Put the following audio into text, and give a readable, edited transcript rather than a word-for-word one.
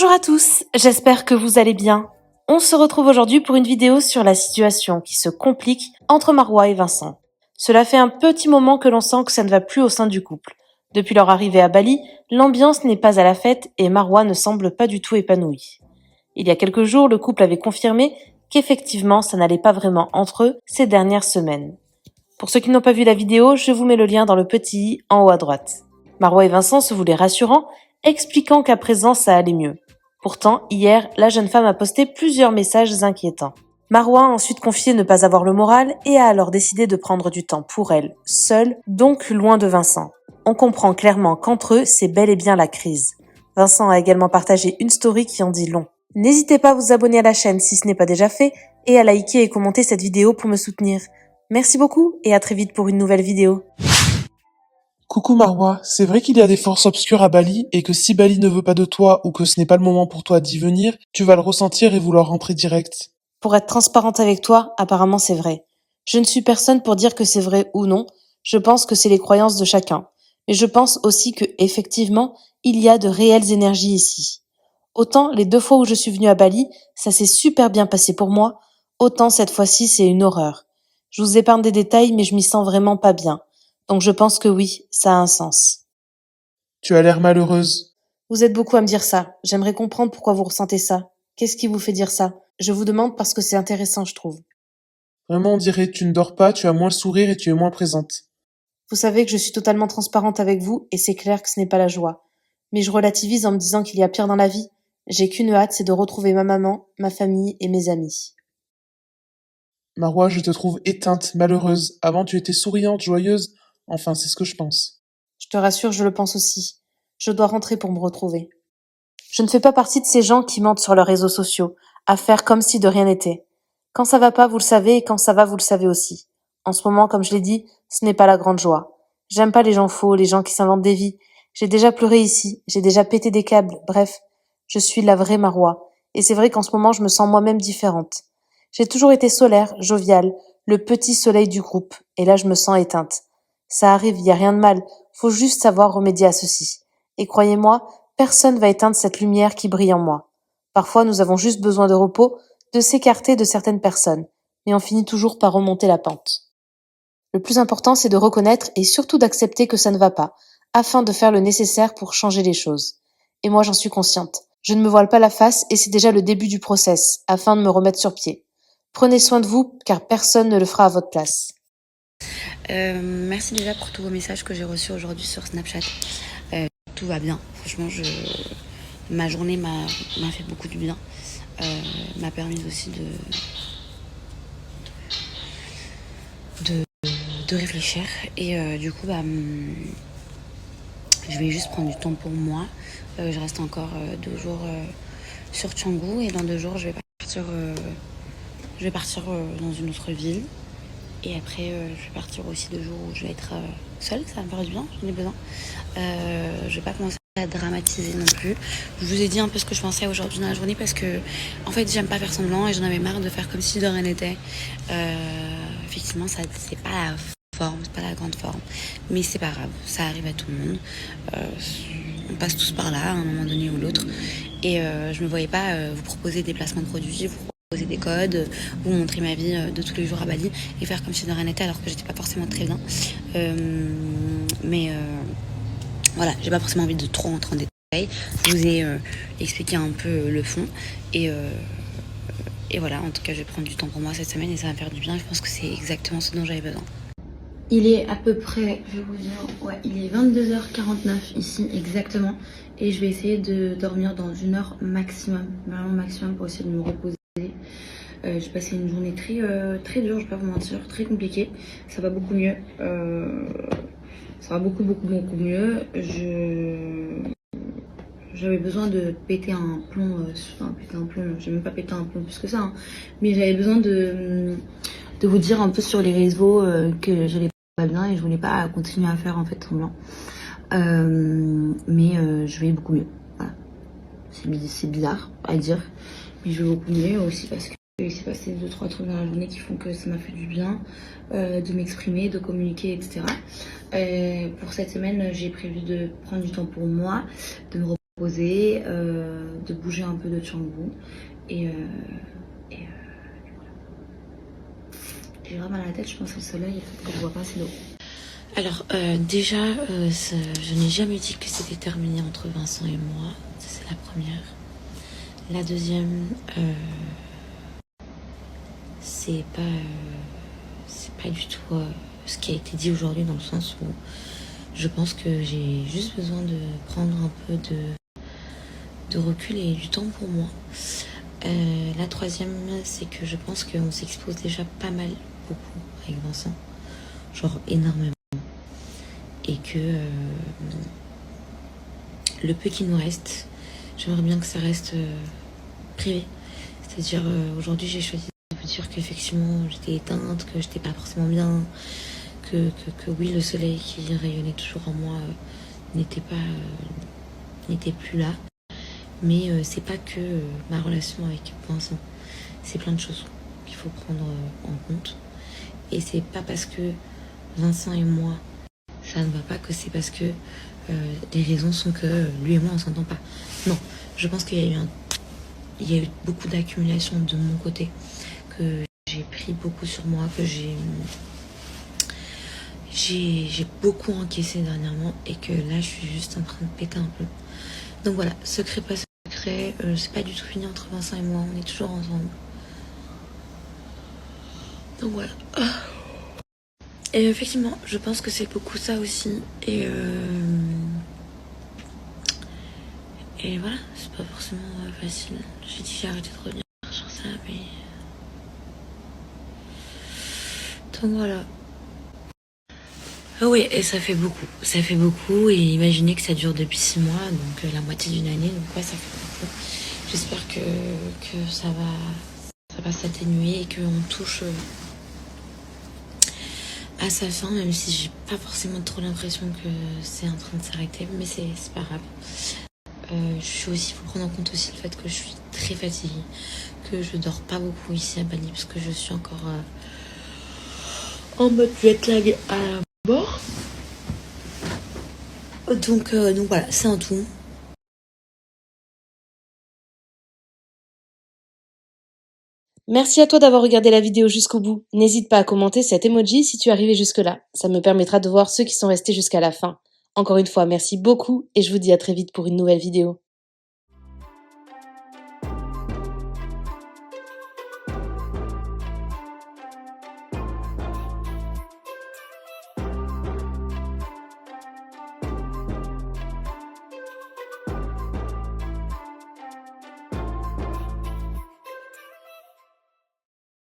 Bonjour à tous, j'espère que vous allez bien. On se retrouve aujourd'hui pour une vidéo sur la situation qui se complique entre Marwa et Vincent. Cela fait un petit moment que l'on sent que ça ne va plus au sein du couple. Depuis leur arrivée à Bali, l'ambiance n'est pas à la fête et Marwa ne semble pas du tout épanouie. Il y a quelques jours, le couple avait confirmé qu'effectivement ça n'allait pas vraiment entre eux ces dernières semaines. Pour ceux qui n'ont pas vu la vidéo, je vous mets le lien dans le petit i en haut à droite. Marwa et Vincent se voulaient rassurants, expliquant qu'à présent ça allait mieux. Pourtant, hier, la jeune femme a posté plusieurs messages inquiétants. Marwa a ensuite confié ne pas avoir le moral et a alors décidé de prendre du temps pour elle, seule, donc loin de Vincent. On comprend clairement qu'entre eux, c'est bel et bien la crise. Vincent a également partagé une story qui en dit long. N'hésitez pas à vous abonner à la chaîne si ce n'est pas déjà fait et à liker et commenter cette vidéo pour me soutenir. Merci beaucoup et à très vite pour une nouvelle vidéo. Coucou Marwa, c'est vrai qu'il y a des forces obscures à Bali et que si Bali ne veut pas de toi ou que ce n'est pas le moment pour toi d'y venir, tu vas le ressentir et vouloir rentrer direct. Pour être transparente avec toi, apparemment c'est vrai. Je ne suis personne pour dire que c'est vrai ou non, je pense que c'est les croyances de chacun. Mais je pense aussi que, effectivement, il y a de réelles énergies ici. Autant les 2 fois où je suis venue à Bali, ça s'est super bien passé pour moi, autant cette fois-ci c'est une horreur. Je vous épargne des détails mais je m'y sens vraiment pas bien. Donc je pense que oui, ça a un sens. Tu as l'air malheureuse. Vous êtes beaucoup à me dire ça. J'aimerais comprendre pourquoi vous ressentez ça. Qu'est-ce qui vous fait dire ça? Je vous demande parce que c'est intéressant, je trouve. Vraiment on dirait tu ne dors pas, tu as moins le sourire et tu es moins présente. Vous savez que je suis totalement transparente avec vous et c'est clair que ce n'est pas la joie. Mais je relativise en me disant qu'il y a pire dans la vie. J'ai qu'une hâte, c'est de retrouver ma maman, ma famille et mes amis. Marwa, je te trouve éteinte, malheureuse. Avant tu étais souriante, joyeuse. Enfin, c'est ce que je pense. Je te rassure, je le pense aussi. Je dois rentrer pour me retrouver. Je ne fais pas partie de ces gens qui mentent sur leurs réseaux sociaux, à faire comme si de rien n'était. Quand ça va pas, vous le savez, et quand ça va, vous le savez aussi. En ce moment, comme je l'ai dit, ce n'est pas la grande joie. J'aime pas les gens faux, les gens qui s'inventent des vies. J'ai déjà pleuré ici, j'ai déjà pété des câbles, bref. Je suis la vraie Marwa. Et c'est vrai qu'en ce moment, je me sens moi-même différente. J'ai toujours été solaire, joviale, le petit soleil du groupe, et là je me sens éteinte. Ça arrive, y a rien de mal, faut juste savoir remédier à ceci. Et croyez-moi, personne va éteindre cette lumière qui brille en moi. Parfois, nous avons juste besoin de repos, de s'écarter de certaines personnes, mais on finit toujours par remonter la pente. Le plus important, c'est de reconnaître et surtout d'accepter que ça ne va pas, afin de faire le nécessaire pour changer les choses. Et moi, j'en suis consciente. Je ne me voile pas la face et c'est déjà le début du process, afin de me remettre sur pied. Prenez soin de vous, car personne ne le fera à votre place. Merci déjà pour tous vos messages que j'ai reçus aujourd'hui sur Snapchat. Tout va bien. Franchement, ma journée m'a fait beaucoup du bien. M'a permis aussi de réfléchir. Et du coup, je vais juste prendre du temps pour moi. Je reste encore 2 jours sur Canggu et dans 2 jours, je vais partir dans une autre ville. Et après, je vais partir aussi 2 jours où je vais être seule, ça va me faire du bien, j'en ai besoin. Je vais pas commencer à dramatiser non plus. Je vous ai dit un peu ce que je pensais aujourd'hui dans la journée parce que, en fait, j'aime pas faire semblant et j'en avais marre de faire comme si de rien n'était. Effectivement, ça, c'est pas la forme, c'est pas la grande forme, mais c'est pas grave, ça arrive à tout le monde. On passe tous par là à un moment donné ou l'autre. Et je me voyais pas vous proposer des placements de produits, vous proposer des codes, vous montrer ma vie de tous les jours à Bali et faire comme si de rien n'était alors que j'étais pas forcément très bien. Mais voilà, j'ai pas forcément envie de trop rentrer en détail. Je vous ai expliqué un peu le fond et voilà, en tout cas je vais prendre du temps pour moi cette semaine et ça va me faire du bien. Je pense que c'est exactement ce dont j'avais besoin. Il est à peu près, je vais vous dire, ouais, il est 22h49 ici exactement. Et je vais essayer de dormir dans 1 heure maximum, vraiment maximum pour essayer de me reposer. J'ai passé une journée très dure, je vais pas vous mentir, très compliquée. Ça va beaucoup mieux. Ça va beaucoup mieux. J'avais besoin de péter un plomb, j'ai même pas pété un plomb plus que ça, hein. Mais j'avais besoin de vous dire un peu sur les réseaux que j'allais pas bien et je voulais pas continuer à faire en fait semblant. Mais je vais beaucoup mieux. Voilà. C'est bizarre à dire, mais je vais beaucoup mieux aussi parce que il s'est passé 2-3 trucs dans la journée qui font que ça m'a fait du bien de m'exprimer, de communiquer, etc. Pour cette semaine, j'ai prévu de prendre du temps pour moi, de me poser, de bouger un peu de Canggu et j'ai vraiment mal à la tête, je pense, au soleil et peut-être que je vois pas assez d'eau. Alors déjà, je n'ai jamais dit que c'était terminé entre Vincent et moi, ça c'est la première. La deuxième, c'est pas du tout ce qui a été dit aujourd'hui, dans le sens où je pense que j'ai juste besoin de prendre un peu de recul et du temps pour moi. La troisième, c'est que je pense qu'on s'expose déjà pas mal, beaucoup avec Vincent, genre énormément, et que le peu qui nous reste, j'aimerais bien que ça reste privé. C'est-à-dire aujourd'hui j'ai choisi de vous dire qu'effectivement j'étais éteinte, que j'étais pas forcément bien, que oui, le soleil qui rayonnait toujours en moi n'était plus là. Mais c'est pas que ma relation avec Vincent, c'est plein de choses qu'il faut prendre en compte. Et c'est pas parce que Vincent et moi ça ne va pas que c'est parce que les raisons sont que lui et moi on s'entend pas. Non, je pense qu'il y a eu beaucoup d'accumulation de mon côté, que j'ai pris beaucoup sur moi, que j'ai beaucoup encaissé dernièrement et que là je suis juste en train de péter un peu. Donc voilà, secret pas secret, c'est pas du tout fini entre Vincent et moi, on est toujours ensemble. Donc voilà. Et effectivement, je pense que c'est beaucoup ça aussi. Et voilà, c'est pas forcément facile. J'ai dit j'ai arrêté de revenir sur ça, mais... Donc voilà. Ah oui, et ça fait beaucoup, et imaginez que ça dure depuis 6 mois, donc la moitié d'une année, donc ouais, ça fait beaucoup. J'espère que ça va s'atténuer et qu'on touche à sa fin, même si j'ai pas forcément trop l'impression que c'est en train de s'arrêter, mais c'est pas grave. Je suis aussi, faut prendre en compte aussi le fait que je suis très fatiguée, que je dors pas beaucoup ici à Bali, parce que je suis encore en mode jet lag à la mort. Donc voilà, c'est un tout. Merci à toi d'avoir regardé la vidéo jusqu'au bout. N'hésite pas à commenter cet emoji si tu es arrivé jusque-là. Ça me permettra de voir ceux qui sont restés jusqu'à la fin. Encore une fois, merci beaucoup et je vous dis à très vite pour une nouvelle vidéo.